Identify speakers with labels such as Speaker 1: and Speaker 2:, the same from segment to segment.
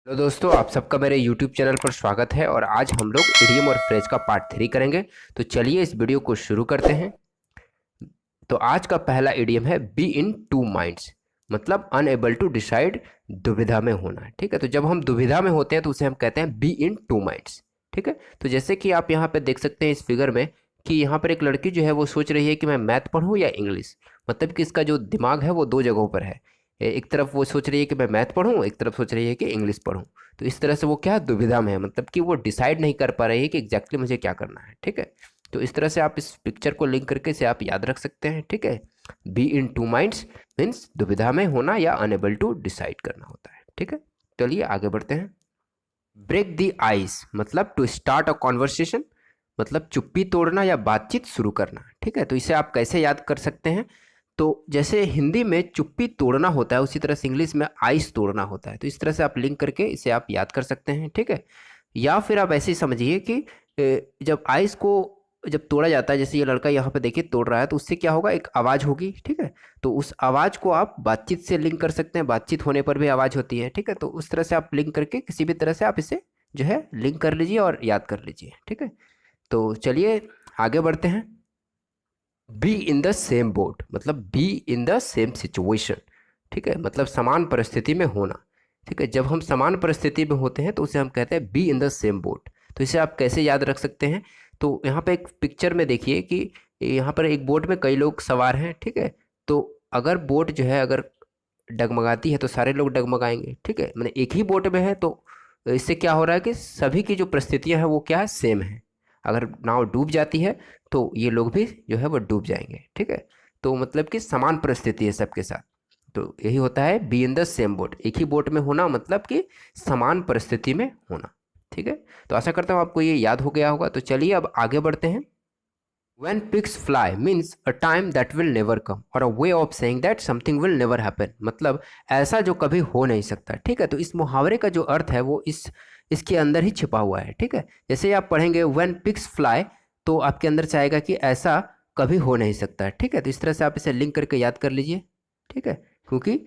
Speaker 1: Hello दोस्तों, आप सबका मेरे YouTube चैनल पर स्वागत है। और आज हम लोग इडियम और फ्रेज का पार्ट 3 करेंगे। तो चलिए इस वीडियो को शुरू करते हैं। तो आज का पहला इडियम है बी इन टू माइंड्स, मतलब अनएबल टू डिसाइड, दुविधा में होना। ठीक है, तो जब हम दुविधा में होते हैं तो उसे हम कहते हैं बी इन टू माइंड्स। ठीक है, तो जैसे कि आप यहाँ पे देख सकते हैं इस फिगर में कि यहाँ पर एक लड़की जो है वो सोच रही है कि मैं मैथ पढ़ूँ या इंग्लिश। मतलब कि इसका जो दिमाग है वो दो जगहों पर है। एक तरफ वो सोच रही है कि मैं मैथ पढ़ूँ, एक तरफ सोच रही है कि इंग्लिश पढ़ूँ। तो इस तरह से वो क्या है, दुविधा में है। मतलब कि वो डिसाइड नहीं कर पा रही है कि एग्जैक्टली मुझे क्या करना है। ठीक है, तो इस तरह से आप इस पिक्चर को लिंक करके इसे आप याद रख सकते हैं। ठीक है, be in two minds means दुविधा में होना या अनेबल टू डिसाइड करना होता है। ठीक है, चलिए आगे बढ़ते हैं। ब्रेक दी आइस मतलब टू स्टार्ट अ कॉन्वर्सेशन, मतलब चुप्पी तोड़ना या बातचीत शुरू करना। ठीक है, तो इसे आप कैसे याद कर सकते हैं? तो जैसे हिंदी में चुप्पी तोड़ना होता है, उसी तरह से इंग्लिश में आइस तोड़ना होता है। तो इस तरह से आप लिंक करके इसे आप याद कर सकते हैं। ठीक है, या फिर आप ऐसे ही समझिए कि जब आइस को जब तोड़ा जाता है, जैसे ये लड़का यहाँ पे देखिए तोड़ रहा है, तो उससे क्या होगा, एक आवाज़ होगी। ठीक है, तो उस आवाज़ को आप बातचीत से लिंक कर सकते हैं। बातचीत होने पर भी आवाज़ होती है। ठीक है, तो उस तरह से आप लिंक करके किसी भी तरह से आप इसे जो है लिंक कर लीजिए और याद कर लीजिए। ठीक है, तो चलिए आगे बढ़ते हैं। Be in the same boat मतलब be in the same situation. ठीक है, मतलब समान परिस्थिति में होना। ठीक है, जब हम समान परिस्थिति में होते हैं तो उसे हम कहते हैं be in the same boat. तो इसे आप कैसे याद रख सकते हैं? तो यहाँ पे एक पिक्चर में देखिए कि यहाँ पर एक बोट में कई लोग सवार हैं। ठीक है, तो अगर बोट जो है अगर डगमगाती है तो सारे लोग डगमगाएंगे। ठीक है, मैंने एक ही बोट में है तो इससे क्या हो रहा है कि सभी की जो परिस्थितियां हैं वो क्या है, सेम है। अगर नाव डूब जाती है तो ये लोग भी जो है वो डूब जाएंगे। ठीक है, तो मतलब कि समान परिस्थिति है सबके साथ। तो यही होता है B in the same boat, एक ही बोट में होना मतलब कि समान परिस्थिति में होना। ठीक है, तो आशा करता हूँ आपको ये याद हो गया होगा। तो चलिए अब आगे बढ़ते हैं। When pigs fly means a time that will never come or a way of saying that something will never happen, मतलब ऐसा जो कभी हो नहीं सकता। ठीक है, तो इस मुहावरे का जो अर्थ है वो इसके अंदर ही छिपा हुआ है। ठीक है, जैसे ही आप पढ़ेंगे when pigs fly तो आपके अंदर से आएगा कि ऐसा कभी हो नहीं सकता। ठीक है, तो इस तरह से आप इसे लिंक करके याद कर लीजिए। ठीक है, क्योंकि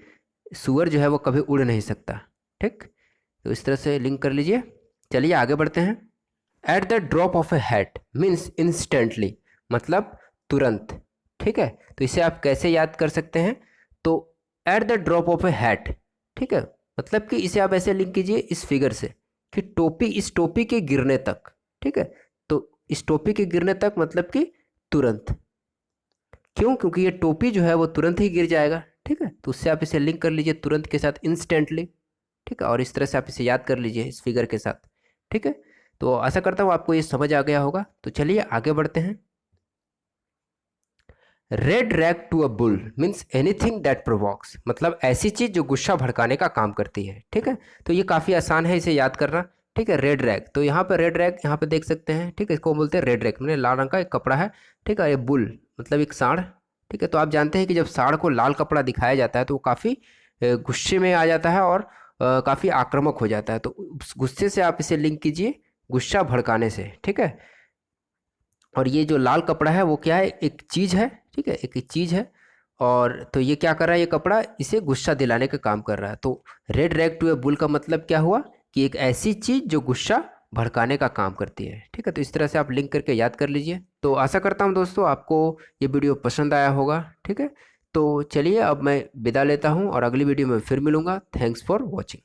Speaker 1: सुअर जो है वो कभी उड़ नहीं सकता। ठीक, तो इस तरह से लिंक कर लीजिए। चलिए आगे बढ़ते हैं। At the drop of A hat means instantly, मतलब तुरंत। ठीक है, तो इसे आप कैसे याद कर सकते हैं? तो at the drop of A hat, ठीक है, मतलब कि इसे आप ऐसे लिंक कीजिए इस फिगर से कि टोपी, इस टोपी के गिरने तक। ठीक है, तो इस टोपी के गिरने तक मतलब कि तुरंत। क्यों? क्योंकि ये टोपी जो है वो तुरंत ही गिर जाएगा। ठीक है, तो उससे आप इसे लिंक कर लीजिए तुरंत के साथ, इंस्टेंटली। ठीक है, और इस तरह से आप इसे याद कर लीजिए इस फिगर के साथ। ठीक है, तो आशा करता हूँ आपको ये समझ आ गया होगा। तो चलिए आगे बढ़ते हैं। Red rag to a bull means anything that provokes, मतलब ऐसी चीज जो गुस्सा भड़काने का काम करती है। ठीक है, तो ये काफी आसान है इसे याद करना। ठीक है, रेड रैग, तो यहाँ पर रेड रैग यहाँ पे देख सकते हैं। ठीक है, इसको बोलते हैं रेड रैग, मैंने लाल रंग का एक कपड़ा है। ठीक है, ये बुल मतलब एक सांड। ठीक है, तो आप जानते हैं कि जब सांड को लाल कपड़ा दिखाया जाता है तो वो काफी गुस्से में आ जाता है और काफी आक्रामक हो जाता है। तो उस गुस्से से आप इसे लिंक कीजिए गुस्सा भड़काने से। ठीक है, और ये जो लाल कपड़ा है वो क्या है, एक चीज़ है। ठीक है, एक चीज़ है। और तो ये क्या कर रहा है, ये कपड़ा इसे गुस्सा दिलाने का काम कर रहा है। तो red rag to a bull का मतलब क्या हुआ कि एक ऐसी चीज़ जो गुस्सा भड़काने का काम करती है। ठीक है, तो इस तरह से आप लिंक करके याद कर लीजिए। तो आशा करता हूँ दोस्तों आपको ये वीडियो पसंद आया होगा। ठीक है, तो चलिए अब मैं विदा लेता हूँ और अगली वीडियो में फिर मिलूंगा। Thanks for watching.